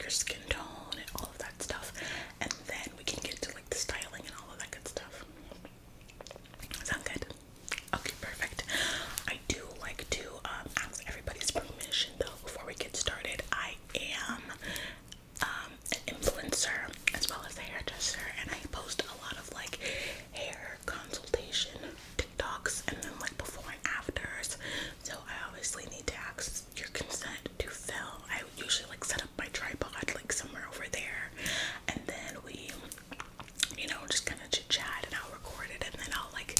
your skin tone and all of that stuff, and then we can get to like the styling and all of that good stuff. Sound good? Okay, perfect. I do like to ask everybody's permission though before we get started. I am an influencer as well as a hairdresser, and I post a lot of like hair consultation TikToks and then like before and afters. So I obviously need to ask your consent to film. I usually like set up my tripod like somewhere over there, and then we, you know, just kind of chit chat, and I'll record it, and then I'll like,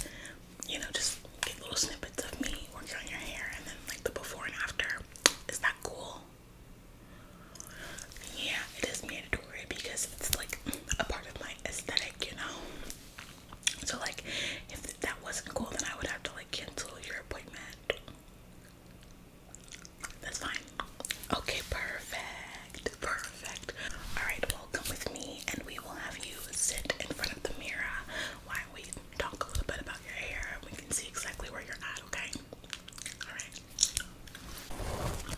you know, just get little snippets of me working on your hair, and then like the before and after. Is that cool? Yeah, it is mandatory because it's like a part of my aesthetic, you know. So like, if that wasn't cool, then I would have to like cancel your appointment. That's fine. Okay, perfect. Perfect. Alright, well, come with me and we will have you sit in front of the mirror while we talk a little bit about your hair, and we can see exactly where you're at, okay? Alright.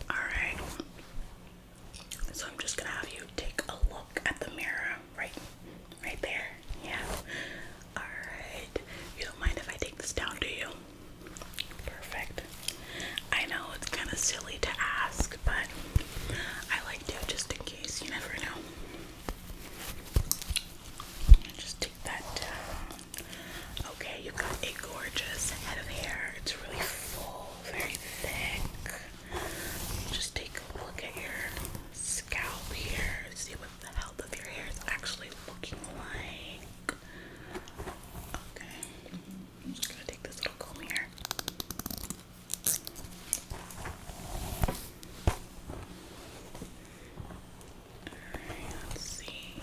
Alright. So I'm just gonna have you take a look at the mirror right there. Yeah. Alright. You don't mind if I take this down, do you? Perfect. I know it's kind of silly to ask, but I like to just in case. You never know. Just take that down. Okay, you've got a gorgeous head of hair. It's really full, very thick. Just take a look at your scalp here. See what the health of your hair is actually looking like. Okay, I'm just gonna take this little comb here. Alright, let's see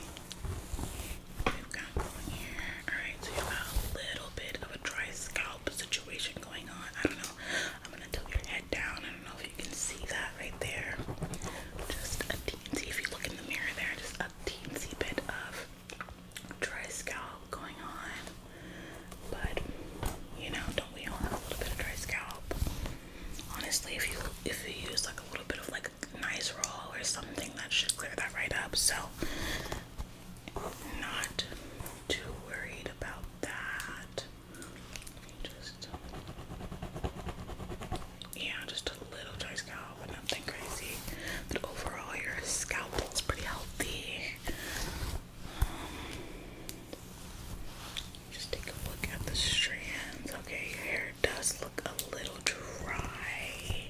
what we've got going here. Alright, so you've got a little bit of a dry scalp situation going on. I don't know. I'm gonna tilt your head down. I don't know if you can see that right there. Just a teensy, if you look in the mirror there, just a teensy bit of dry scalp going on. But, you know, don't we all have a little bit of dry scalp? Honestly, if you use like a little bit of like nice roll or something, that should clear that right up. So not too worried about that. Just just a little dry scalp, but nothing crazy. But overall your scalp looks pretty healthy. Just take a look at the strands. Okay, your hair does look a little dry,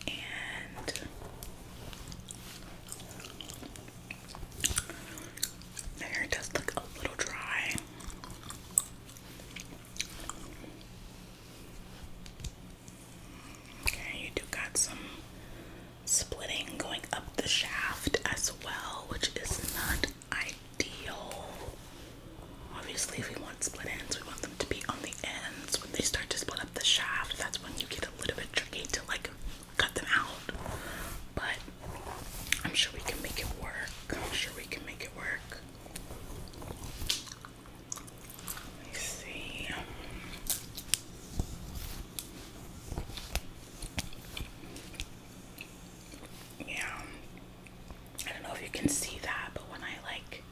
and the hair does look a little dry. Okay, you do got some splitting going up the shaft as well, which is not ideal. Obviously, if we want split ends, we want them to be on the ends. When they start to split up the shaft, that's when you get a little bit tricky to like cut them out. But I'm sure we can make it work. I'm sure we can make it work. Let me see. Yeah. I don't know if you can see that, but when I like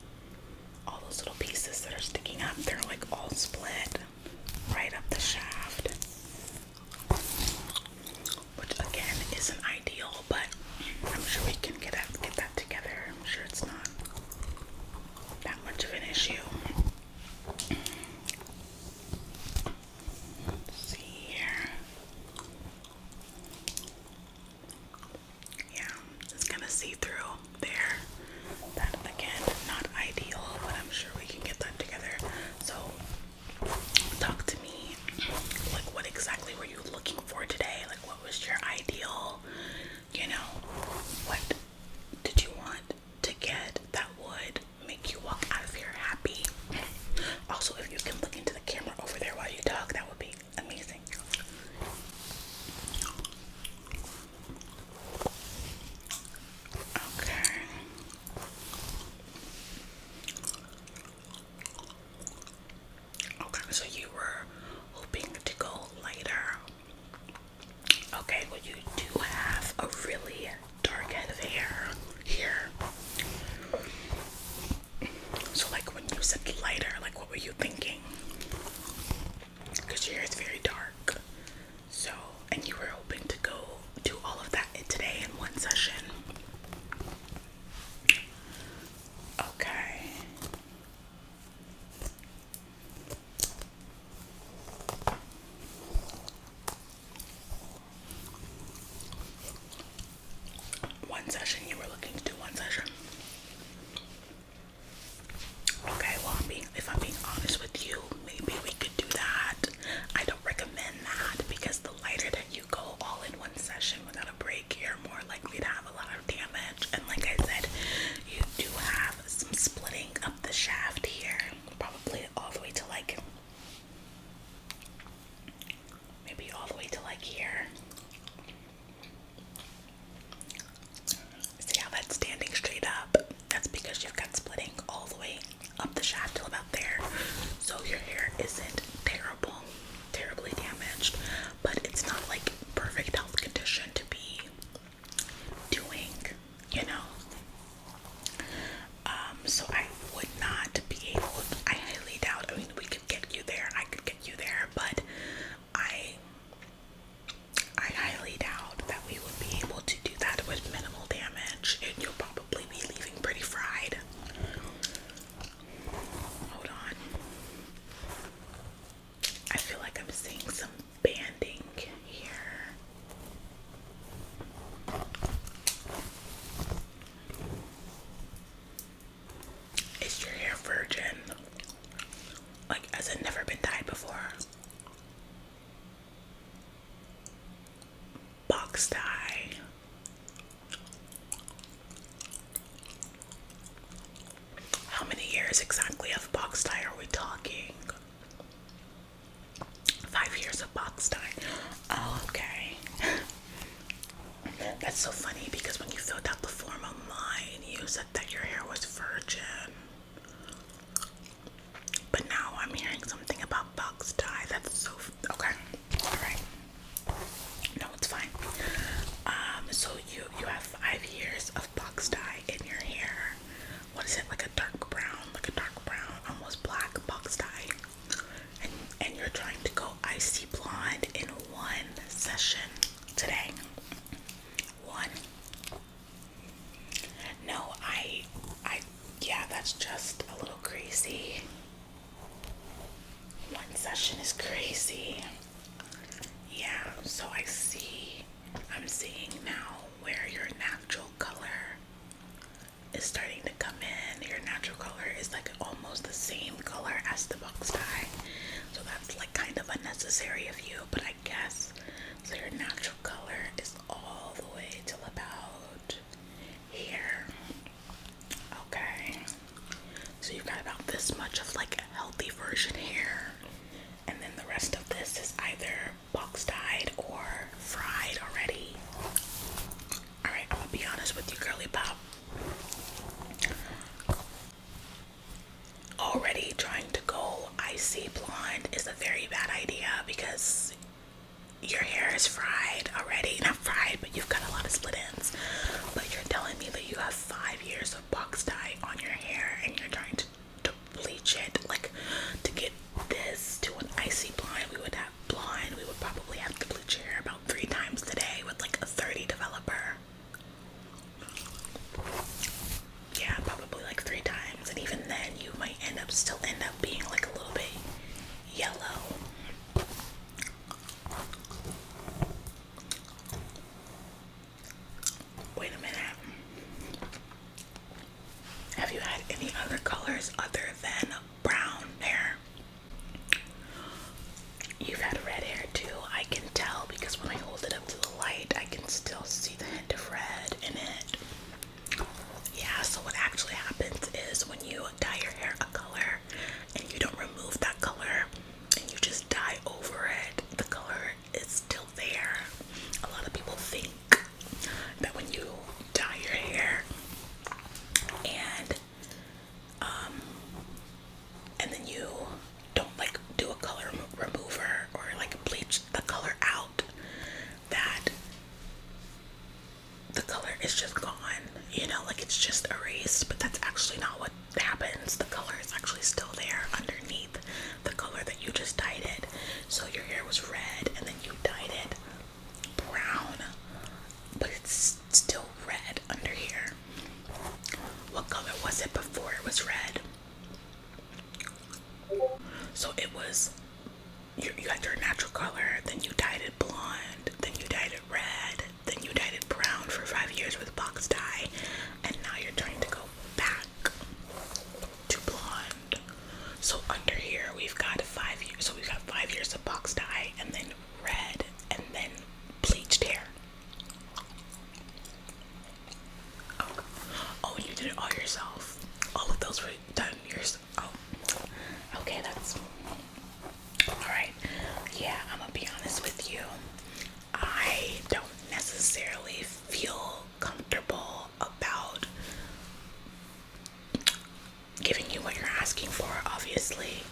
all those little pieces that are sticking up, they're like all split right up the shaft, which again isn't ideal, but I'm sure we can get that together. I'm sure it's not that much of an issue. Let's see here. Yeah, it's gonna see through there. That again, not ideal, but I'm sure we can get that together. So talk to me, like what exactly were you looking for today? Like what was your ideal, you know, what did you want to get that would make you walk out of here happy? Also, if you can look into the camera over there while you talk, that would be amazing. Okay. Okay, so you were hoping to go lighter. Okay, well you do have a really dark head of hair here. were you thinking? Because your hair is very dark. So, and you were hoping to go do all of that today in one session. Okay. One session, you were looking to do one session. Okay, well, if I'm being honest with you, maybe we could do that. I don't recommend that because the lighter that you go all in one session without a break, you're more likely to have a lot of damage. And like I said, you do have some splitting up the shaft here, probably all the way to like, maybe all the way to like here. See how that's standing straight up? That's because you've got splitting all the way up the shaft till about there. So your hair isn't terribly damaged, but it's not like perfect health condition to be doing, you know. So I would not be able, I highly doubt, I mean, we could get you there, I could get you there, but I highly doubt that we would be able to do that with minimal damage, and you'll probably be leaving pretty fried. Hold on. I feel like I'm seeing some banding here. Is your hair virgin? Like, has it never been dyed before? Box dye. How many years exactly of box dye are we talking? 5 years of box dye. Oh, okay. That's so funny because when you filled out the form online, you said that your hair was virgin. But now I'm hearing something about box dye. That's so okay. All right. No, it's fine. So you have 5 years of box dye in your hair. What is it, like a dark brown, almost black box dye, and you're trying to go icy blonde in one session today. One. No, yeah, that's just a little crazy. One session is crazy. Yeah, so I'm seeing now where your natural color is starting to come in. Your natural color is like almost the same color as the box dye. So that's like kind of unnecessary of you, but I guess so your natural color is all the way till about here. Okay. So you've got about this much of like a healthy version hair. And then the rest of this is either box dyed or fried already. Alright, I'm gonna be honest with you, girly pop. Already trying to go icy blonde is a very bad idea because your hair is fried already. Not fried, but you've got a lot of split ends. But you're telling me that you have 5 years of box dye on your hair and you're trying to bleach it. Like, to get this to an icy blonde, we would probably have to bleach your hair about 3 times today with like a 30 developer. Yeah, probably like 3 times, and even then you might still end up being like a little bit yellow. Wait a minute. Have you had any other colors other than brown hair? You've had red hair too. I can tell because when I hold it up to the light, I can still see the hint of red in it. Yeah, so what actually happens is when you dye your hair a color and you don't remove that color and you just dye over it, the color is still there. A lot of people think that when you dye your hair and then you don't like do a color remover or like bleach the color out, that the color is just gone. you know, like it's just erased, but that's actually not what happens. The color is actually still there underneath the color that you just dyed it. So your hair was red and then you dyed it brown, but it's still red under here. What color was it before it was red? So it was, you had your natural color, then you dyed it blonde, then you dyed it red, then you dyed it brown for 5 years with box dye, and now you're trying to go back to blonde. So under here we've got 5 years. So we've got 5 years of box dye, and then red, and then bleached hair. Oh, and you did it all yourself. All of those were done yourself. Oh, okay, that's all right. Yeah, I'm gonna be honest with you. I don't necessarily feel comfortable about giving you what you're asking for, obviously.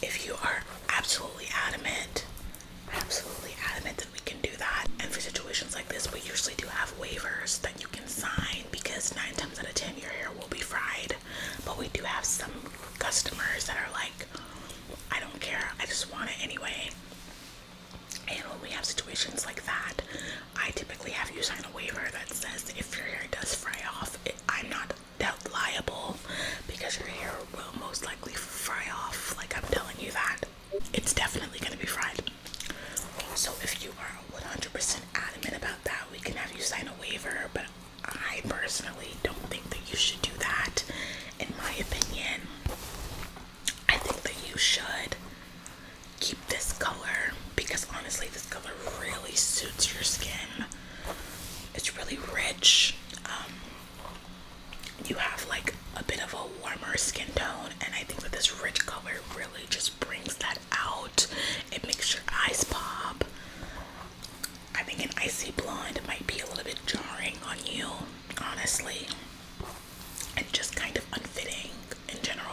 If you are absolutely adamant that we can do that. And for situations like this, we usually do have waivers that you can sign, because 9 times out of 10 your hair will be fried. But we do have some customers that are like, I don't care, I just want it anyway. And when we have situations like that, I typically have you sign a waiver that says if your hair does fry off, I'm not held liable, because your hair will most likely fry off. Like, I'm telling you that. It's definitely going to be fried. So if you are 100% adamant about that, we can have you sign a waiver, but I personally don't think that you should do that. In my opinion, I think that you should keep this color, because honestly this color really suits your skin. It's really rich. You have like a bit of a warmer skin tone, and I think that this rich color really just brings that out. It makes your eyes pop. I think an icy blonde might be a little bit jarring on you, honestly, and just kind of unfitting in general.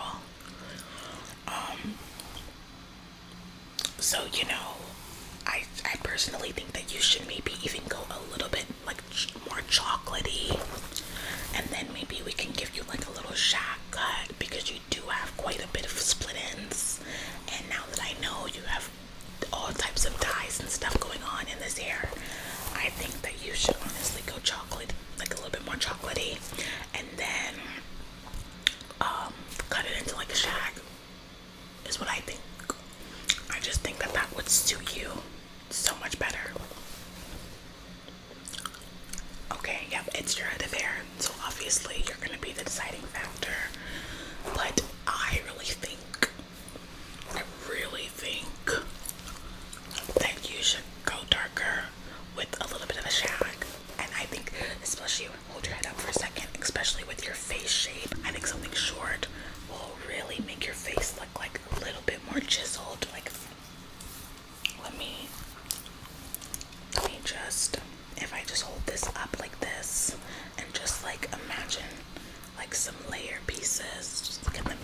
So, you know, I personally think that you should maybe even go a little bit like more chocolatey, and then maybe we can give you like a little shag cut, because you do have quite a bit of split ends. And now that I know you have all types of dyes and stuff going on in this hair, I think that you should honestly go chocolate, like a little bit more chocolatey, and then cut it into like a shag, is what I think. I just think that that would suit you so much better. Okay, yep, it's your head of hair, so obviously you're gonna be the deciding factor. But I really think that you should go darker with a little bit of a shag. And I think, especially, hold your head up for a second, especially with your face shape, I think something short will really make your face look like a little bit more chiseled. Like, let me just, if I just hold this up like this and just like imagine like some layer pieces, just look at them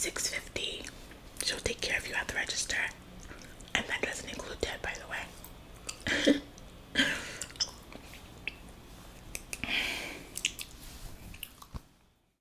$6.50. She'll take care of you at the register